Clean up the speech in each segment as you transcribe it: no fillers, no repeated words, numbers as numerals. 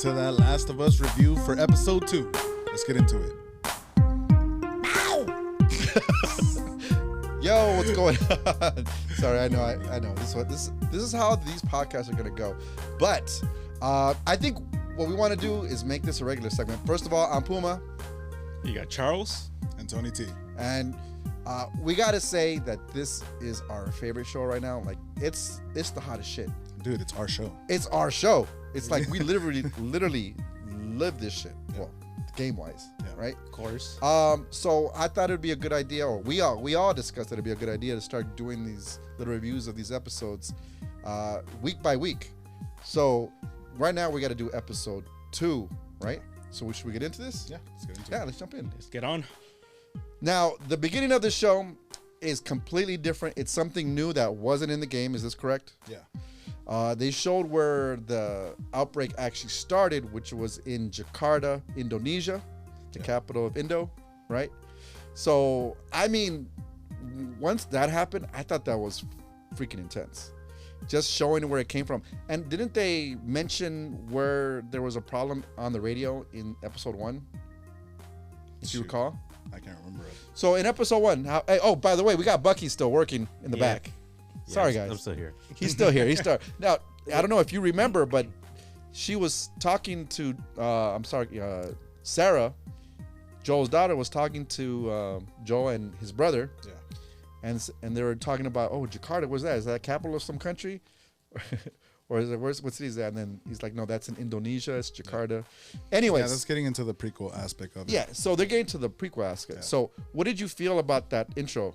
into that Last of Us review for episode 2. Let's get into it. Yo, what's going on? Sorry, I know. This is how these podcasts are gonna go. But I think what we want to do is make this a regular segment. First of all, I'm Puma. You got Charles And Tony T. And we gotta say that this is our favorite show right now. Like it's the hottest shit. Dude, it's our show. It's our show. It's like we literally live this shit. Yeah. Well, game wise, Yeah. right? of course. So I thought it'd be a good idea, or we all discussed that it'd be a good idea to start doing these little reviews of these episodes week by week. So right now we got to do episode 2, right? So should we get into this? Yeah, let's get into Yeah, it. let's jump in. Let's get on. Now, the beginning of the show is completely different. It's something new that wasn't in the game. Is this correct? Yeah. They showed where the outbreak actually started, which was in Jakarta, Indonesia, the capital of Indo, right? So, I mean, once that happened, I thought that was freaking intense. Just showing where it came from. And didn't they mention where there was a problem on the radio in episode 1? If you Shoot. recall? I can't remember it. So in episode 1, by the way, we got Bucky still working in the Yeah. back. Sorry, I'm guys. still here. He's still here. Now, I don't know if you remember, but she was talking to, Sarah, Joel's daughter was talking to Joel and his brother, Yeah. and they were talking about, Jakarta, where's that? Is that a capital of some country? Or is it, what city is that? And then he's like, no, that's in Indonesia. It's Jakarta. Anyways. Yeah, that's getting into the prequel aspect of it. Yeah, so they're getting to the prequel aspect. Yeah. So what did you feel about that intro?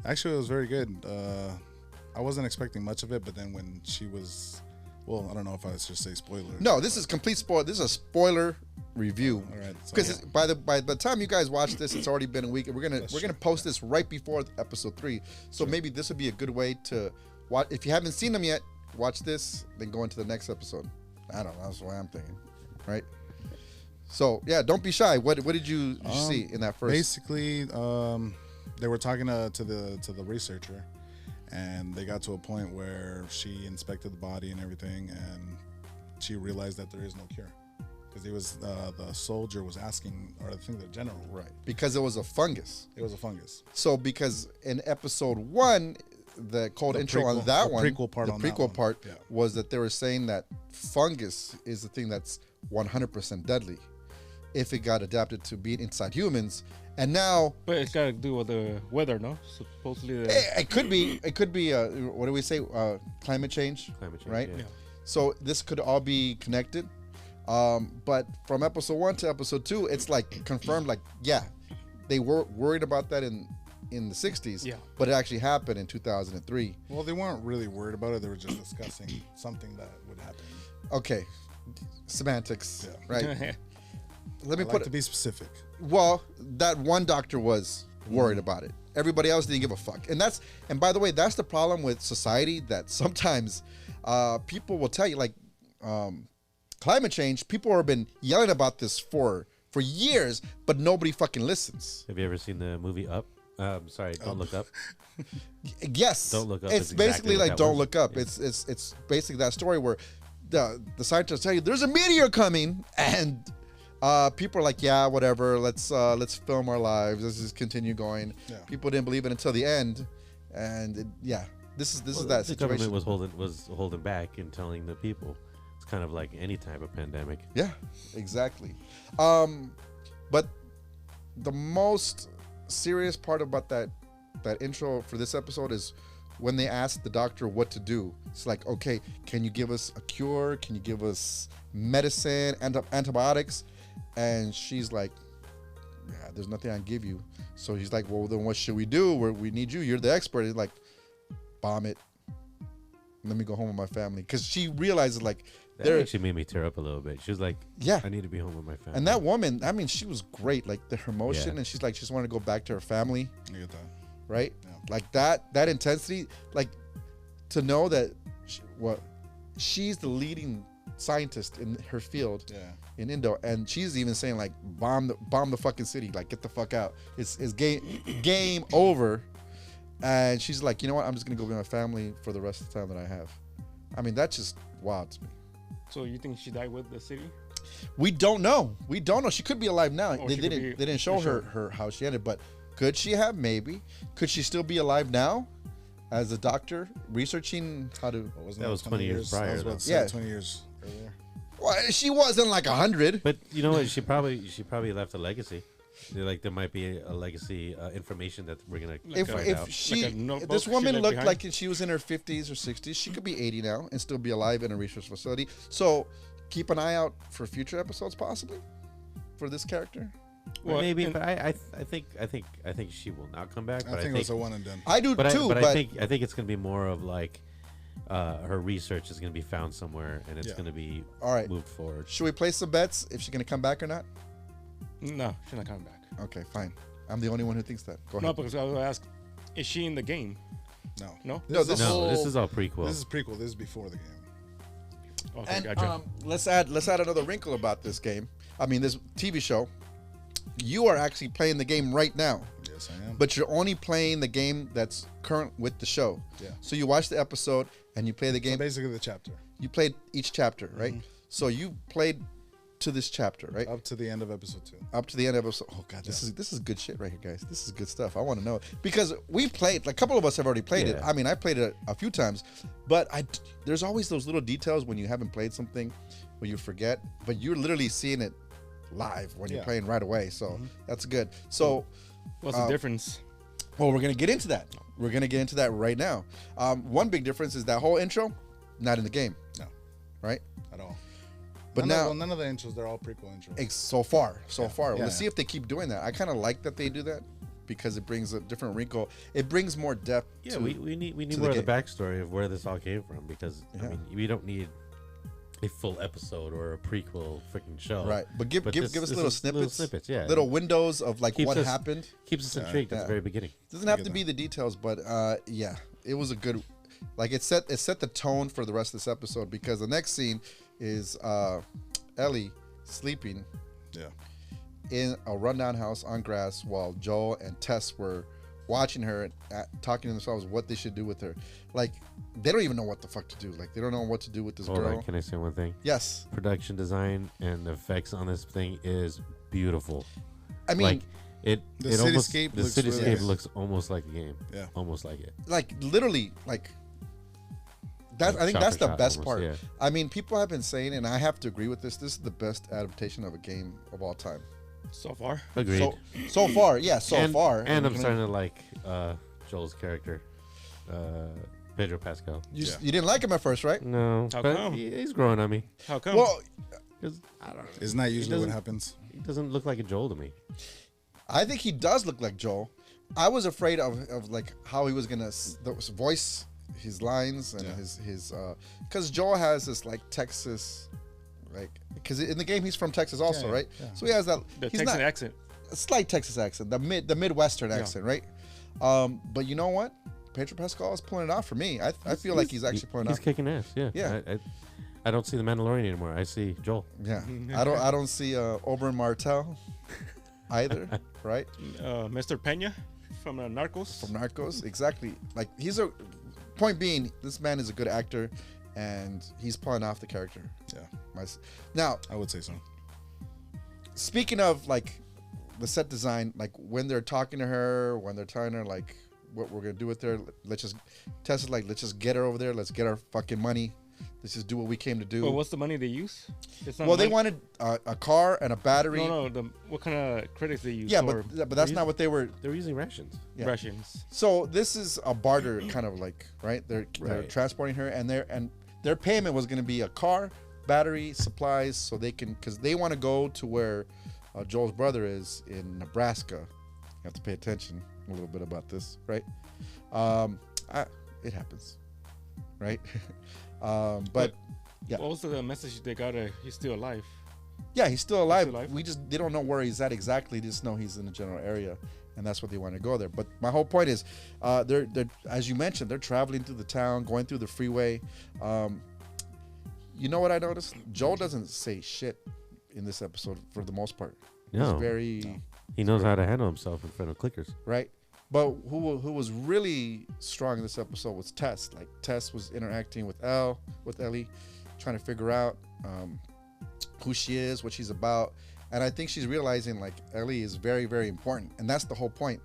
Actually, it was very good. I wasn't expecting much of it, but then when she was, well, I don't know if I should say spoiler. No, this is complete spoiler. This is a spoiler review. All right. So, Because by the time you guys watch this, it's already been a week, and we're gonna post this right before episode 3. So maybe this would be a good way to watch. If you haven't seen them yet, watch this, then go into the next episode. I don't know. That's what I'm thinking, right? So yeah, don't be shy. What did you see in that first? basically, they were talking to the researcher, and they got to a point where she inspected the body and everything, and she realized that there is no cure. Because he was the soldier was asking, or I think the general, Right, because it was a fungus. it was a fungus. So because in episode 1, the cold The intro on prequel- that the one, prequel part the on that prequel one. part Yeah. was that they were saying that fungus is the thing that's 100% deadly if it got adapted to being inside humans. And now But it's got to do with the weather, no? Supposedly. it could be what do we say? Climate change, Climate change, right? yeah. So this could all be connected. But from episode 1 to episode 2, it's like confirmed. Like, yeah, they were worried about that in the 60s. Yeah. But it actually happened in 2003. Well, they weren't really worried about it. They were just discussing something that would happen. Okay, semantics, Yeah. right? Let me I like put to it. be specific. Well, that one doctor was worried Mm-hmm. about it. Everybody else didn't give a fuck. And by the way, that's the problem with society, that sometimes people will tell you, like, climate change, people have been yelling about this for years, but nobody fucking listens. Have you ever seen the movie Up? Don't Look Up. Yes. Don't Look Up It's is basically exactly what like that Don't was. Look Up. Yeah. It's basically that story where the scientists tell you there's a meteor coming, and people are like, yeah, whatever. Let's film our lives. Let's just continue going. Yeah. People didn't believe it until the end, and this is that The situation. government was holding back and telling the people. It's kind of like any type of pandemic. Yeah, exactly. But the most serious part about that intro for this episode is when they asked the doctor what to do. It's like, okay, can you give us a cure? Can you give us medicine, antibiotics? And she's like, yeah, there's nothing I can give you. So he's like, well, then what should we do? We need you. You're the expert. He's like, bomb it. Let me go home with my family. Because she realizes, like, That actually made me tear up a little bit. She was like, yeah. I need to be home with my family. And that woman, I mean, she was great. Like her emotion, Yeah. and she's like, she just wanted to go back to her family, You get that? right? Yeah. Like that intensity, like to know that she's the leading scientist in her field Yeah. in Indo, and she's even saying like, bomb the fucking city, like get the fuck out. It's game over. And she's like, you know what? I'm just gonna go with my family for the rest of the time that I have. I mean, that's just wild to me. So you think she died with the city? We don't know. We don't know. She could be alive now. Or They she could didn't. be- They didn't show for her how she ended. But could she have? Maybe. Could she still be alive now, as a doctor researching how to? What, wasn't That was 20 years I prior, was about though. to say Yeah. 20 years earlier. Well, she wasn't like 100. But you know what? She probably left a legacy. Like there might be a legacy information that we're gonna Like find If out. she, Like a notebook this she woman left looked behind? like she was in her 50s or 60s. She could be 80 now and still be alive in a research facility. So keep an eye out for future episodes, possibly, for this character. Well, Maybe, and- but I think she will not come back. I But think it was a one and done. I do but too. I think it's gonna be more of like her research is gonna be found somewhere and it's Yeah. gonna be All right. moved forward. Should we place some bets if she's gonna come back or not? No, she's not coming back. Okay, fine. I'm the only one who thinks that. Go No, ahead. because I was gonna ask, is she in the game? No. No? No, is this- a No, whole- this is all prequel. This is prequel. This is before the game. Okay, And gotcha. let's add another wrinkle about this game. I mean, this TV show. You are actually playing the game right now, Yes, I am. but you're only playing the game that's current with the show. Yeah. So you watch the episode and you play the So game. basically the chapter You played each chapter, right? So you played to this chapter, right? up to the end of episode 2. Up to the end of episode. Oh god, this is good shit right here, guys. This is good stuff. I want to know because we played. Like a couple of us have already played it. Yeah. I mean, I played it a few times, but there's always those little details when you haven't played something, where you forget. But you're literally seeing it live when you're Yeah. playing right away. So that's good. So, What's the difference? well, we're gonna get into that. We're gonna get into that right now. One big difference is that whole intro, not in the game, No, right? at all. But none of the intros, they're all prequel intros. So far. Yeah, Let's see yeah. if they keep doing that. I kind of like that they do that because it brings a different wrinkle. It brings more depth. Yeah, to, we need to the more of the game. backstory of where this all came from because I Yeah. mean we don't need a full episode or a prequel freaking show. right. But give But us this little is snippets, yeah. little windows of like Keeps what us- happened. Keeps us intrigued at Yeah. the very beginning. Doesn't have get to that. be the details, but yeah, it was a good. Like it set the tone for the rest of this episode because the next scene is Ellie sleeping Yeah. in a rundown house on grass while Joel and Tess were watching her talking to themselves what they should do with her. Like they don't even know what the fuck to do. Like they don't know what to do with this Hold girl. on, can I say one thing? Yes, Production design and effects on this thing is beautiful. I mean like it The it almost cityscape the looks really cityscape nice. looks almost like the game. Yeah. Almost like it. like literally like that. Like I think shot that's for the shot best almost, part. yeah. I mean, people have been saying, and I have to agree with this. This is the best adaptation of a game of all time. So far? Agreed. So far, yeah, so and, far. And I'm gonna- starting to like Joel's character, Pedro Pascal. You didn't like him at first, right? No, How but come? he's growing on me. How come? Well, 'Cause I don't know. Isn't that usually what doesn't- happens? He doesn't look like a Joel to me. I think he does look like Joel. I was afraid of like how he was gonna voice his lines and Yeah. his because Joel has this like Texas, like because in the game he's from Texas also, yeah, right? yeah. So he has that. the he's Texan not accent. a slight Texas accent, the Midwestern accent, right? But you know what? Pedro Pascal is pulling it off for me. I feel like he's actually pulling it He's off. kicking ass. Yeah. Yeah. I don't see the Mandalorian anymore. I see Joel. Yeah, I don't see Oberyn Martell either, right? Mr. Pena from Narcos. From Narcos, exactly. Like he's a point being, this man is a good actor, and he's pulling off the character. Yeah, Now, I would say so. speaking of like the set design, like when they're talking to her, when they're telling her like what we're gonna do with her, let's just Tess is like, let's just get her over there, let's get our fucking money, let's just do what we came to do. Well, what's the money they use? It's not Well, they money- wanted a car and a battery. No. What kind of credits they use? Yeah, for but that's not what they were. They're using rations. yeah. rations. So this is a barter kind of like, right? They're Right. transporting her, and their payment was going to be a car, battery, supplies, so they can, because they want to go to where Joel's brother is in Nebraska. You have to pay attention a little bit about this, right? It happens, right? But yeah. What was the message they got? He's still alive. yeah, he's still alive. alive? They don't know where he's at exactly. They just know he's in the general area, and that's what they want to go there. But my whole point is, they're as you mentioned, they're traveling through the town, going through the freeway. You know what I noticed? Joel doesn't say shit in this episode for the most part. No. He's very He knows how to handle himself in front of clickers. right. But who was really strong in this episode was Tess. Like Tess was interacting with Ellie, trying to figure out who she is, what she's about. And I think she's realizing like Ellie is very, very important. And that's the whole point.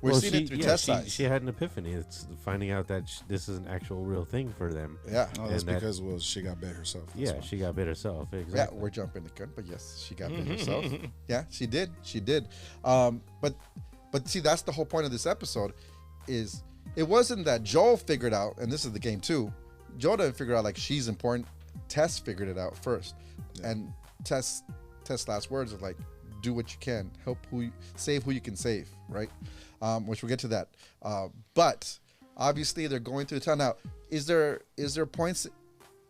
We're seeing it through Tess' eyes. She had an epiphany. It's finding out that this is an actual real thing for them. Yeah. Oh, that's because she got bit herself. That's why. She got bit herself. Yeah, Exactly. we're jumping the gun, but yes, she got bit herself. Yeah, she did. She did. But see, that's the whole point of this episode. Is it wasn't that Joel figured out, and this is the game too. Joel didn't figure out like she's important. Tess figured it out first, and Tess' last words are like, "Do what you can, save who you can save." Right, which we'll get to that. But obviously, they're going through the town now. Is there points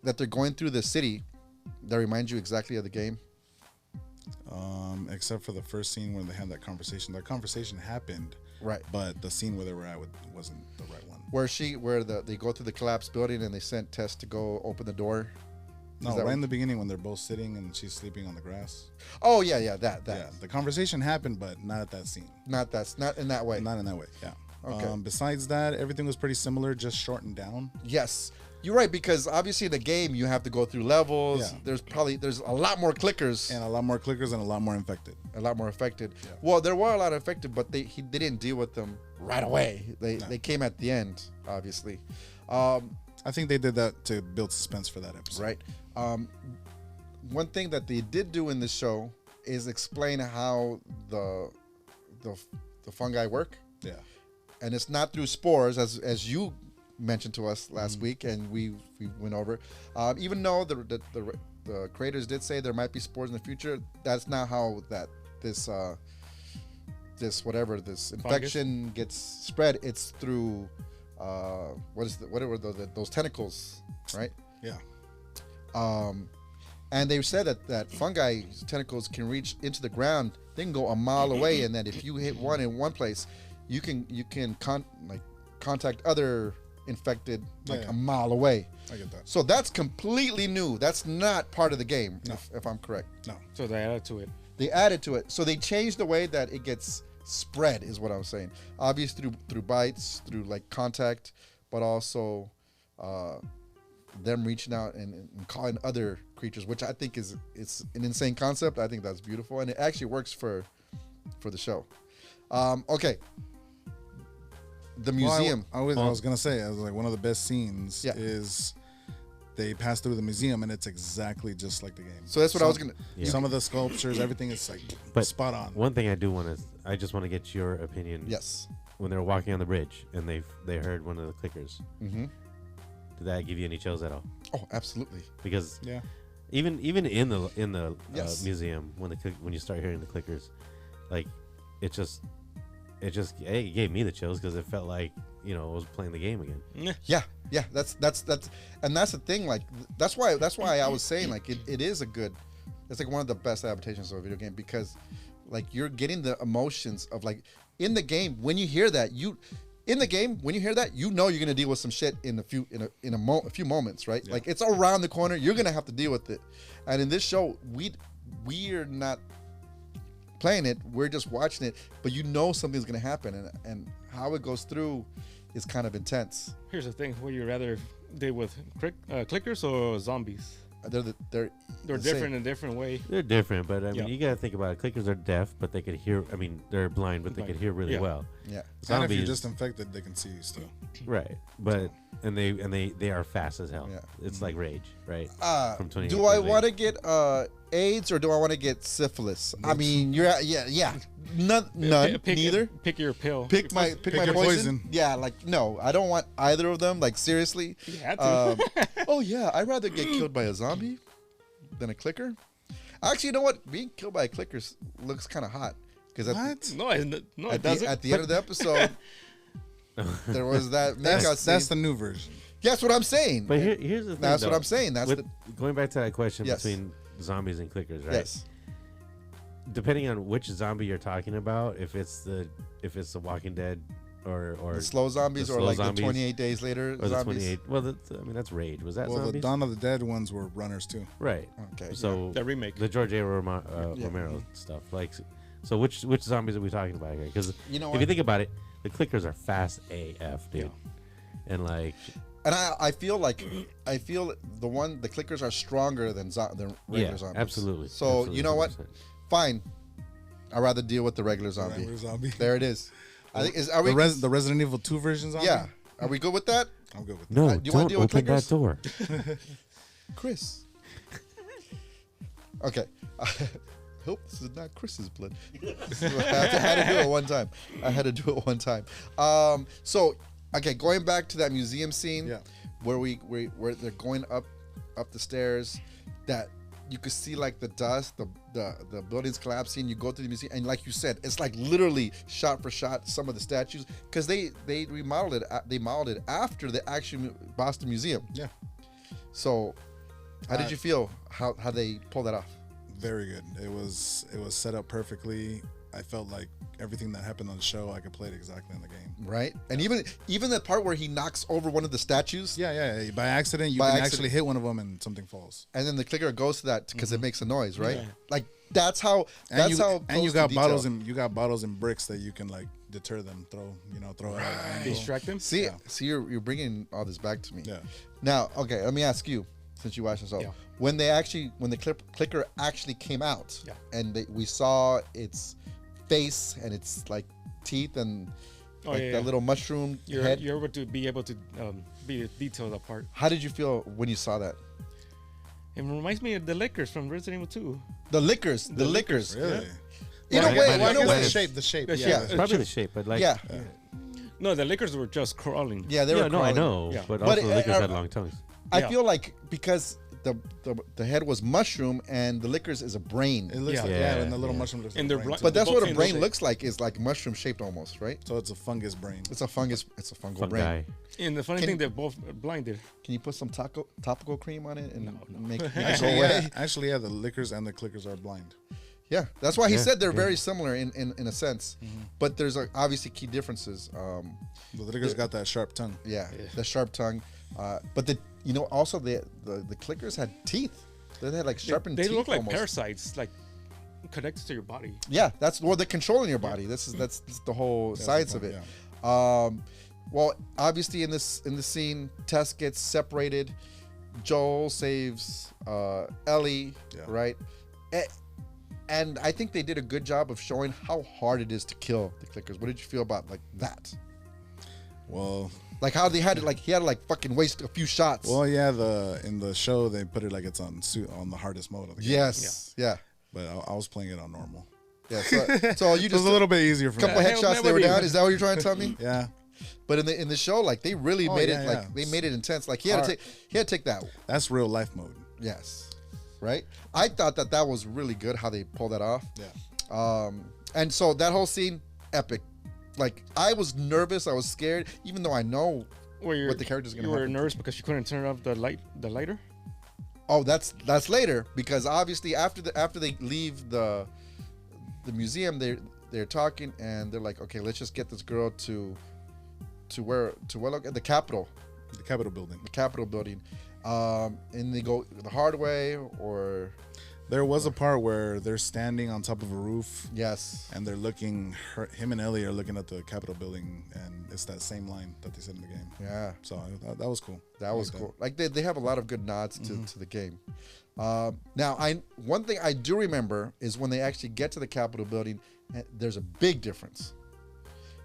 that they're going through the city that remind you exactly of the game? Except for the first scene when they had that conversation. That conversation happened, Right. but the scene where they were at wasn't the right one. Where they go through the collapsed building and they sent Tess to go open the door. No, that right what- in the beginning when they're both sitting and she's sleeping on the grass. Oh yeah, that. Yeah, the conversation happened, but not at that scene. Not in that way. Not in that way. Yeah. Okay. Besides that, everything was pretty similar, just shortened down. Yes, you're right, because obviously in the game you have to go through levels. Yeah. There's a lot more clickers And a lot more clickers and a lot more infected. a lot more affected. Yeah. Well, there were a lot affected, but they didn't deal with them right away. They came at the end, obviously. I think they did that to build suspense for that episode. Right. One thing that they did do in this show is explain how the fungi work, Yeah. and it's not through spores as you mentioned to us last week, and we went over. Even though the creators did say there might be spores in the future, that's not how this infection gets spread. It's through whatever those tentacles, right? Yeah. And they said that fungi tentacles can reach into the ground. They can go a mile away, and that if you hit one in one place, you can contact other infected Yeah. a mile away. I get that. So that's completely new. That's not part of the game, No. if I'm correct. No. So they added to it. They added to it, so they changed the way that it gets spread. Is what I'm saying. Obviously through bites, through like contact, but also them reaching out and calling other creatures, which I think it's an insane concept. I think that's beautiful, and it actually works for the show. Okay. The museum. I was gonna say, I was like, one of the best scenes Yeah. is they pass through the museum and it's exactly just like the game. So that's what I was gonna. Yeah. Some of the sculptures, everything is like But spot on. One thing I just want to get your opinion. Yes. When they were walking on the bridge and they heard one of the clickers, Mm-hmm. did that give you any chills at all? Oh, absolutely. Because Yeah. even in the Yes. museum when you start hearing the clickers, like it gave me the chills because it felt like I was playing the game again. Yeah. That's and that's the thing. Like that's why I was saying like it is a good. It's like one of the best adaptations of a video game because like you're getting the emotions of like in the game when you hear that you're gonna deal with some shit in a few moments, right? Yeah. Like it's around the corner. You're gonna have to deal with it. And in this show, we're not playing it. We're just watching it. But something's gonna happen, and how it goes through is kind of intense. Here's the thing: would you rather deal with clickers or zombies? They're They're the different same. in a different way. They're different, but I mean, Yeah. you gotta think about it. Clickers are deaf, but they could hear. I mean, they're blind, but they Blind. could hear really Yeah. well. Yeah. And if Zombies, you're just infected, they can see you still. right? But and they are fast as hell. Yeah. It's like Rage, right? From 28 Do I years want to age. get AIDS or do I want to get syphilis? I mean, none, neither. Pick your pill. Pick my your poison. poison. Yeah, like no, I don't want either of them. Like seriously. You had to. Oh yeah, I'd rather get killed by a zombie than a clicker. Actually, you know what? Being killed by a clicker looks kind of hot because What? no, it at doesn't. the end of the episode, there was that makeout scene. That's the new version. That's what I'm saying. But here's the thing. That's though. what I'm saying. That's With- going back to that question Yes. between zombies and clickers, right? yes. Depending on which zombie you're talking about, if it's the Walking Dead or The slow zombies the or slow like zombies, the 28 days later or the zombies. 28. Well, that's Rage. Was that Well, the zombies? Dawn of the Dead ones were runners too. Right. Okay. So The remake. the George A. Yeah. Romero stuff. Like, so which zombies are we talking about here? Because You know if what? you think about it, the clickers are fast AF, dude. And like, And I feel like the clickers are stronger than regular zombies. Absolutely. So Absolutely, you know what? 100%. Fine. I'd rather deal with the regular zombie. Regular zombie. There it is. I think are we The Resident Evil 2 version zombie? yeah. Are we good with that? I'm good with that. No, do you wanna don't deal with open that clickers? door. Chris. Okay. I hope this is not Chris's blood. I had to do it one time. So, okay, going back to that museum scene Yeah. where they're going up the stairs, that you could see like the dust, the buildings collapsing. You go to the museum, and like you said, it's like literally shot for shot some of the statues because they remodeled it. They modeled it after the actual Boston Museum. Yeah. So, how did you feel? How they pulled that off? Very good. It was set up perfectly. I felt like everything that happened on the show, I could play it exactly in the game. Right, and even that part where he knocks over one of the statues, Yeah. By accident, you By can accident. actually hit one of them and something falls. and then the clicker goes to that because it makes a noise, right? Yeah. Like that's how And you close got to bottles detail. and you got bottles and bricks that you can like deter them, throw at an angle. Distract them. See, Yeah. you're bringing all this back to me. Yeah. Now, okay, let me ask you, since you watched this all, Yeah. when the clicker actually came out, Yeah. and we saw its face and its like teeth and that little mushroom head. You're able to be be detailed apart. How did you feel when you saw that? It reminds me of the liquors from Resident Evil 2. The liquors. Really? In a Well, way, yeah, in well, a I way. guess The shape. The Yeah. shape. Probably the shape, but like, Yeah. No, the liquors were just crawling. Yeah, they were yeah, no, I crawling. know, Yeah. but But also the lickers it- had long tongues. I Yeah. feel like because the head was mushroom and the liquors is a brain. It looks Yeah. like Yeah, and the little yeah. mushroom looks And like they're a brain bla- too. But that's Both what a in the brain shape. looks like, is like mushroom shaped almost, right? So it's a fungus brain. It's a fungus. It's a fungal Fun brain. guy. And the funny Can- thing, they're both blinded. Can you put some topical cream on it and make it go Actually, away? yeah, the liquors and the clickers are blind. Yeah, that's why he Yeah, said they're yeah. very similar in a sense, but there's obviously key differences. The liquors got that sharp tongue. Yeah, the sharp tongue, but also the clickers had teeth. They had like sharpened They teeth look like almost. parasites, like connected to your body. Yeah, that's they're controlling your body. That's the whole That's science the of it. point, Well, obviously in the scene, Tess gets separated. Joel saves Ellie, Yeah. right? And I think they did a good job of showing how hard it is to kill the clickers. What did you feel about like that? Well, Like how they had to he had to fucking waste a few shots. yeah. In the show they put it like it's on the hardest mode of the game. Yes, yeah. But I was playing it on normal. Yeah. So you It was just a little bit easier for couple me. headshots they were down. Is that what you're trying to tell me? Yeah, But in the show, like they really made yeah, it yeah. they made it intense. Like he had to take that. that's real life mode. Yes. Right? I thought that was really good how they pulled that off. Yeah. And so that whole scene, epic. Like I was nervous, I was scared, even though I know what the character's gonna You were happen. nervous because you couldn't turn off the lighter. Oh, that's later because obviously after they leave the museum, they're talking and they're like, okay, let's just get this girl to where the Capitol. The Capitol building. The Capitol building. And they go the hard way or There was a part where they're standing on top of a roof yes. and they're looking. Him and Ellie are looking at the Capitol building, and it's that same line that they said in the game. Yeah. So that was cool. That I was like cool. Like they have a lot of good nods to the game. Now, one thing I do remember is when they actually get to the Capitol building, there's a big difference,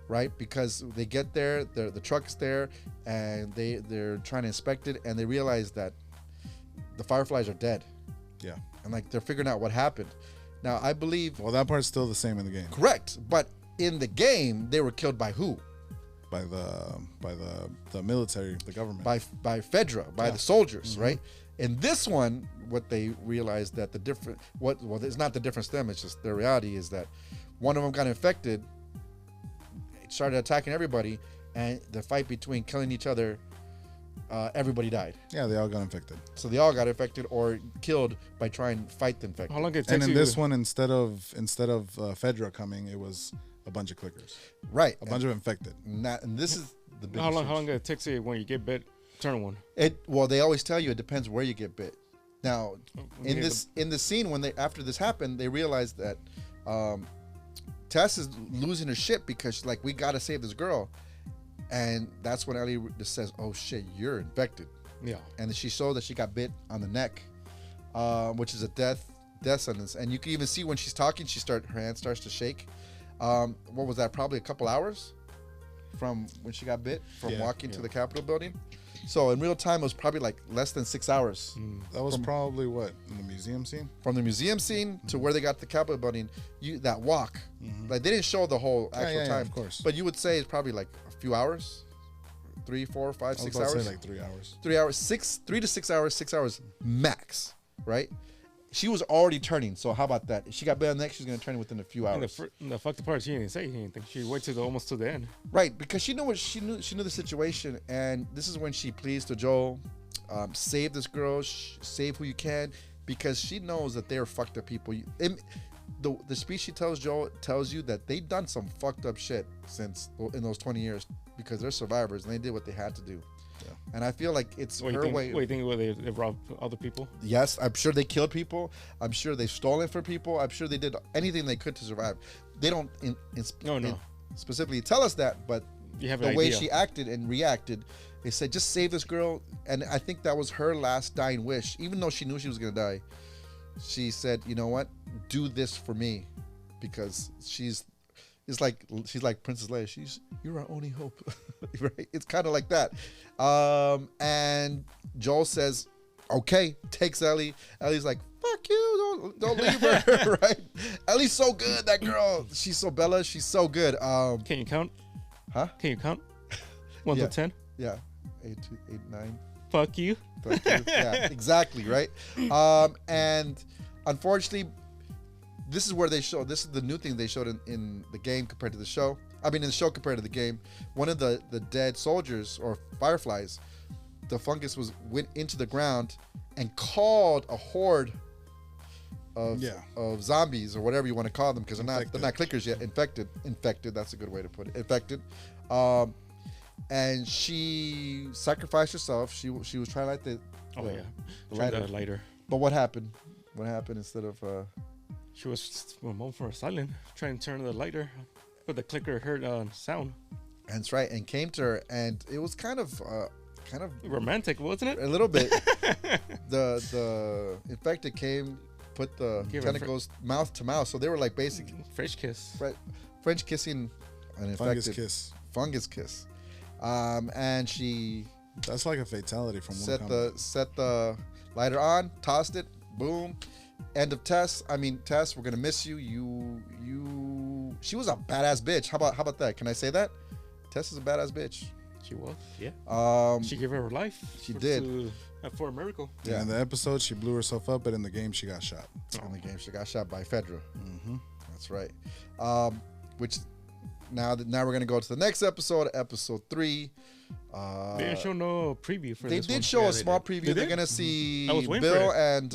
right? Because they get there, the truck's there, and they're trying to inspect it, and they realize that the Fireflies are dead, Yeah. and like they're figuring out what happened. Now, I believe Well, that part's still the same in the game. correct, but in the game they were killed by who? By the military, the government. By Fedra, by the soldiers, right? In this one, what they realized that it's not the difference to them, it's just their reality is that one of them got infected, it started attacking everybody, and the fight between killing each other, everybody died. Yeah, they all got infected. So they all got infected or killed by trying to fight the infected. How long it takes And in you? this one, instead of Fedra coming, it was a bunch of clickers, Right. a bunch of infected. And this is the big How long it takes you when you get bit? Turn one. Well, they always tell you it depends where you get bit. Now, in Okay, in the scene when after this happened, they realized that Tess is losing her shit because she's like, we gotta save this girl, And that's when Ellie just says, "Oh shit, you're infected." Yeah. And then she showed that she got bit on the neck, which is a death sentence. And you can even see when she's talking, her hand starts to shake. What was that? Probably a couple hours from when she got bit from walking to the Capitol building. So in real time, it was probably like less than 6 hours. That was probably what, in the museum scene? From the museum scene to where they got the Capitol building, that walk, like they didn't show the whole actual time, of course. but you would say it's probably like a few hours, 3, 4, 5, 6 I was about hours. to say like 3 hours. 3 hours, 3 to 6 hours, 6 hours max, right? She was already turning, so how about that? If she got bit on the neck, she's gonna turn within a few And hours. the fucked part, she didn't say anything. She waited almost to the end. Right, because she knew she knew the situation, and this is when she pleads to Joel, save this girl, save who you can, because she knows that they're fucked up people. The speech she tells Joel tells you that they've done some fucked up shit in those 20 years because they're survivors and they did what they had to do. Yeah. And I feel like it's her way. Wait, think they robbed other people? Yes, I'm sure they killed people. I'm sure they've stolen from people. I'm sure they did anything they could to survive. They don't specifically tell us that, but the way she acted and reacted, they said, just save this girl. And I think that was her last dying wish. Even though she knew she was going to die, she said, you know what? Do this for me. Because she's like Princess Leia. You're our only hope. Right? It's kind of like that. And Joel says, okay, takes Ellie. Ellie's like, fuck you, don't leave her. Right? Ellie's so good, that girl. She's so Bella. She's so good. Can you count? Huh? Can you count? 1 to 10? Yeah. 8, 9. Fuck you. Fuck you. Yeah, exactly, right? And unfortunately, this is where this is the new thing they showed in the game compared to the show. I mean, in the show compared to the game. One of the dead soldiers or fireflies, the fungus went into the ground and called a horde of zombies or whatever you want to call them, because they're not clickers yet. Infected. That's a good way to put it. Infected. And she sacrificed herself. She was trying to light the lighter. But what happened? What happened instead of? She was going for a silent, trying to turn the lighter, but the clicker heard sound. That's right, and came to her, and it was kind of romantic, wasn't it? A little bit. The infected came, put the tentacles mouth to mouth, so they were like basically French kiss. French kissing an infected. Fungus kiss. And she. That's like a fatality from set the lighter on, tossed it, boom. End of Tess. I mean, Tess, we're gonna miss you. She was a badass bitch. How about that? Can I say that? Tess is a badass bitch. She was. Yeah. She gave her life. She did. For a miracle. Yeah. In the episode, she blew herself up, but in the game, she got shot. In the game, she got shot by Fedra. Mm-hmm. That's right. Which now we're gonna go to the next episode, episode 3. They didn't show no preview for this. They did show a small preview. They're gonna see Bill and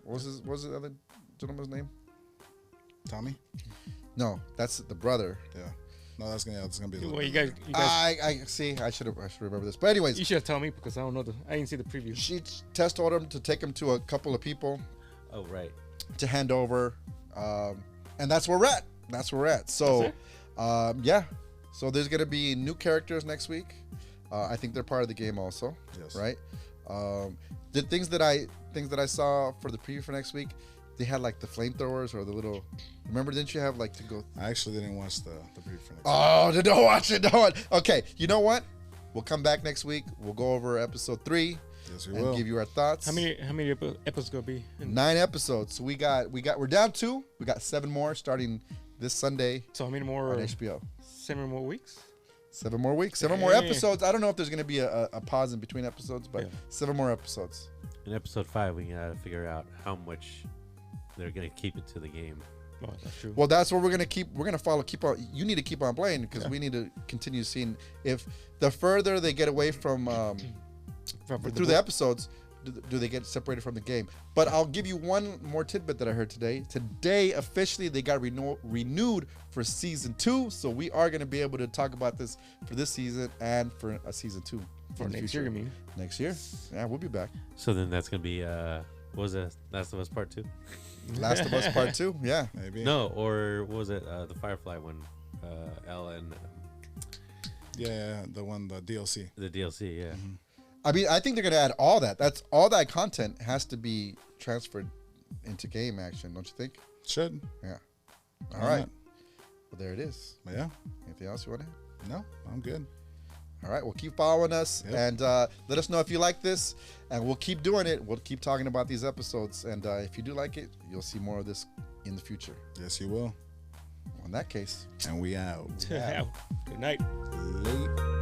what was the other gentleman's name? Tommy? No, that's the brother. Yeah. No, that's gonna be. Well, you guys. I see. I should remember this. But anyways, you should tell me because I don't know. I didn't see the preview. Tess told him to take him to a couple of people. Oh right. To hand over, and that's where we're at. So, yeah. So there's gonna be new characters next week. I think they're part of the game also. Yes. Right. The things that I saw for the preview for next week, they had like the flamethrowers or the little. Remember, didn't you have like to go? I actually didn't watch the preview for next week. Oh, don't watch it. Okay, you know what? We'll come back next week. We'll go over episode 3. Yes, we and will. Give you our thoughts. How many episodes gonna be? 9 episodes. So we're down 2. We got 7 more starting this Sunday. So how many more on HBO? 7 more weeks. 7 more weeks. 7 more episodes. I don't know if there's gonna be a pause in between episodes, but 7 more episodes. In episode 5, we gotta figure out how much they're gonna keep it to the game. Oh, that's true. Well, that's what we're gonna keep. We're gonna follow. You need to keep on playing because we need to continue seeing if the further they get away from through the episodes, do they get separated from the game? But I'll give you one more tidbit that I heard today. Today, officially, they got renewed for season 2. So we are gonna be able to talk about this for this season and for a season 2 for next year. You mean next year? Yeah, we'll be back. So then that's gonna be what was it, Last of Us Part 2? Last of Us Part 2, yeah. Maybe. No, or what was it the Firefly one? Elle and Yeah, the one, the DLC. The DLC, yeah. I mean, I think they're gonna add all that. That's all that content has to be transferred into game action, don't you think? Should. Yeah. All Why right. not? Well, there it is. But yeah. Anything else you want to add? No, I'm good. All right. Well, keep following us Yep. and let us know if you like this, and we'll keep doing it. We'll keep talking about these episodes, and if you do like it, you'll see more of this in the future. Yes, you will. Well, in that case, And we out. Good night. Late.